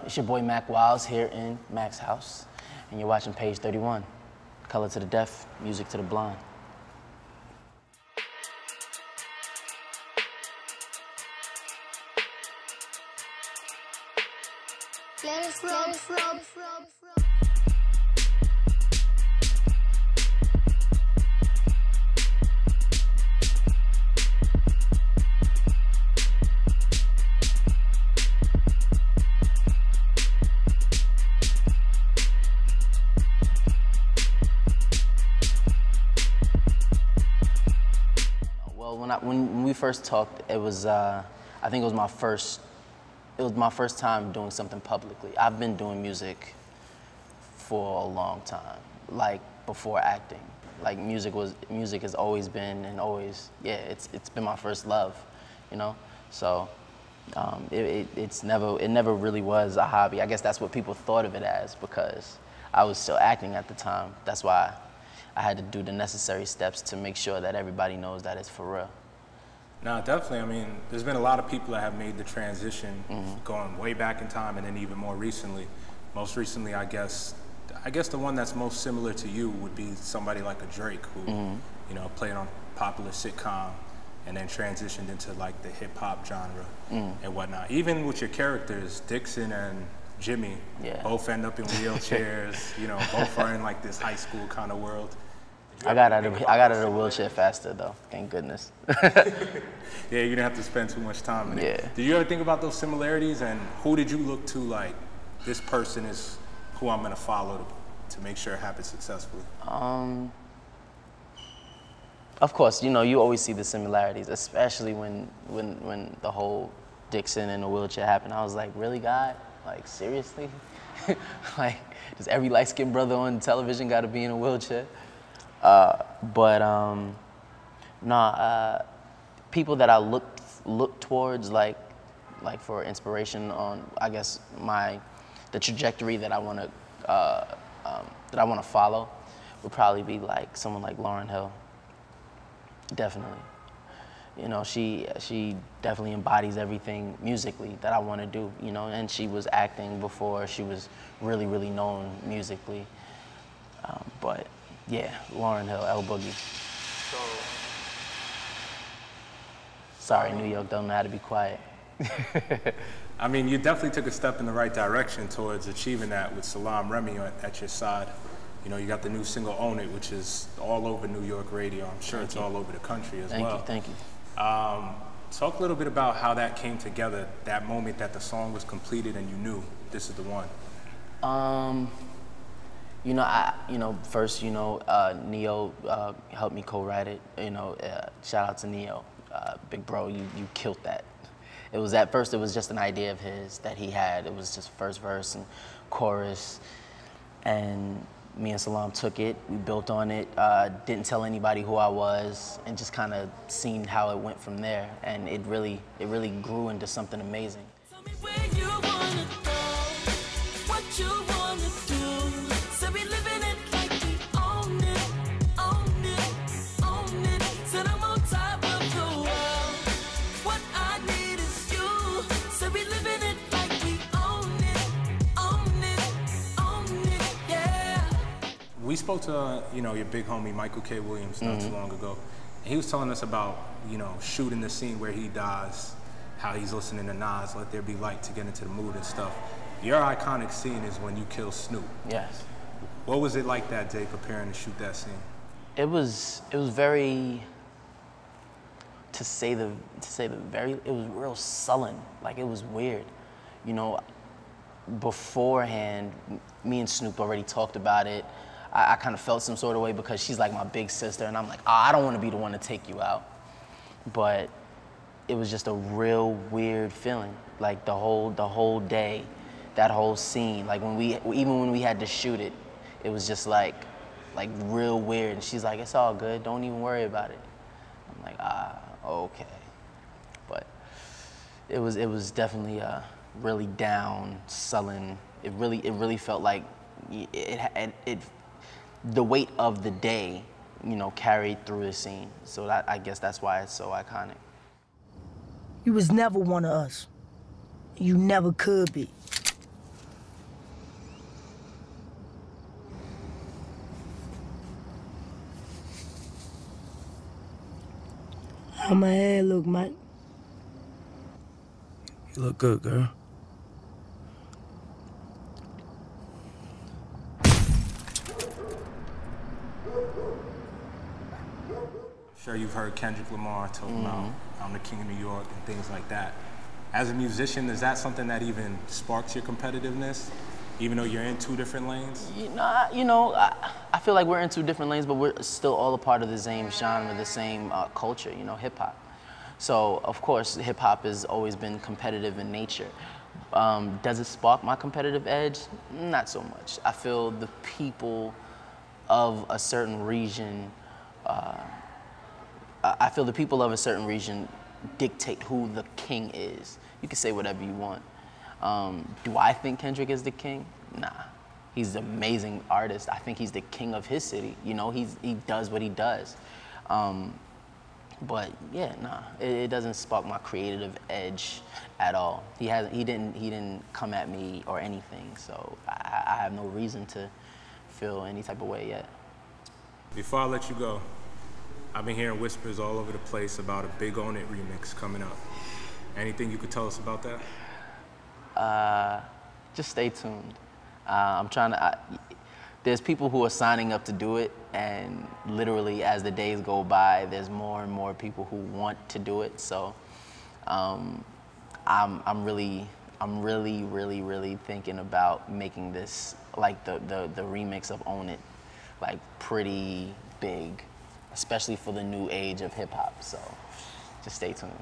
It's your boy Mack Wilds here in Mack's house, and you're watching Page 31. Color to the deaf, music to the blind. When we first talked, it was I think it was my first time doing something publicly. I've been doing music for a long time, like before acting. Like music has always been and always, yeah, it's been my first love, you know. So it never really was a hobby. I guess that's what people thought of it as because I was still acting at the time. That's why I had to do the necessary steps to make sure that everybody knows that it's for real. No, definitely. I mean, there's been a lot of people that have made the transition going way back in time and then even more recently. Most recently, I guess the one that's most similar to you would be somebody like a Drake who, you know, played on a popular sitcom and then transitioned into like the hip hop genre and whatnot. Even with your characters, Dixon and Jimmy, both end up in wheelchairs, you know, both are in like this high school kind of world. I got out of the wheelchair faster though, thank goodness. Yeah, you didn't have to spend too much time in it. Yeah. Did you ever think about those similarities and who did you look to like, this person is who I'm gonna follow to make sure it happens successfully? Of course, you know, you always see the similarities, especially when the whole Dixon and the wheelchair happened. I was like, really, God? Like, seriously? Like, does every light-skinned brother on television got to be in a wheelchair? People that I look towards, like for inspiration on, I guess the trajectory that I want to follow, would probably be like someone like Lauryn Hill. Definitely, you know, she definitely embodies everything musically that I want to do. You know, and she was acting before she was really known musically, but. Yeah, Lauryn Hill, L Boogie. So, sorry, New York don't know how to be quiet. I mean, you definitely took a step in the right direction towards achieving that with Salaam Remi at your side. You know, you got the new single Own It, which is all over New York radio. I'm sure it's all over the country as well. Thank you. Talk a little bit about how that came together, that moment that the song was completed and you knew this is the one. First, Neo helped me co-write it. You know, shout out to Neo, big bro. You killed that. It was at first. It was just an idea of his that he had. It was just first verse and chorus, and me and Salaam took it. We built on it. Didn't tell anybody who I was, and just kind of seen how it went from there. And it really grew into something amazing. Tell me where you wanna go, what you wanna do. So we living it like we own it, own it, own it. Said I'm on top of the world. What I need is you. So we living it like we own it, own it, own it, yeah. We spoke to, your big homie Michael K. Williams not too long ago. And he was telling us about, shooting the scene where he dies, how he's listening to Nas, Let There Be Light to get into the mood and stuff. Your iconic scene is when you kill Snoop. Yes. What was it like that day preparing to shoot that scene? It was very, to say the very, it was real sullen. Like, it was weird. You know, beforehand, me and Snoop already talked about it. I kind of felt some sort of way because she's like my big sister, and I'm like, oh, I don't want to be the one to take you out. But it was just a real weird feeling. Like the whole day, that whole scene. Like even when we had to shoot it, it was just like real weird. And she's like, it's all good. Don't even worry about it. I'm like, okay. But it was definitely really down, sullen. It really felt like the weight of the day, carried through the scene. So I guess that's why it's so iconic. You was never one of us. You never could be. How my hair look, Matt? You look good, girl. I'm sure you've heard Kendrick Lamar talk about I'm the king of New York and things like that. As a musician, is that something that even sparks your competitiveness, even though you're in two different lanes? I feel like we're in two different lanes, but we're still all a part of the same genre, the same culture, hip hop. So, of course, hip hop has always been competitive in nature. Does it spark my competitive edge? Not so much. I feel the people of a certain region, dictate who the king is. You can say whatever you want. Do I think Kendrick is the king? Nah. He's an amazing artist. I think he's the king of his city. He does what he does. But yeah, nah, it doesn't spark my creative edge at all. He didn't come at me or anything, so I have no reason to feel any type of way yet. Before I let you go, I've been hearing whispers all over the place about a big Own It remix coming up. Anything you could tell us about that? Just stay tuned. There's people who are signing up to do it, and literally as the days go by, there's more and more people who want to do it. So I'm really thinking about making this, like the remix of Own It, like pretty big, especially for the new age of hip hop. So just stay tuned.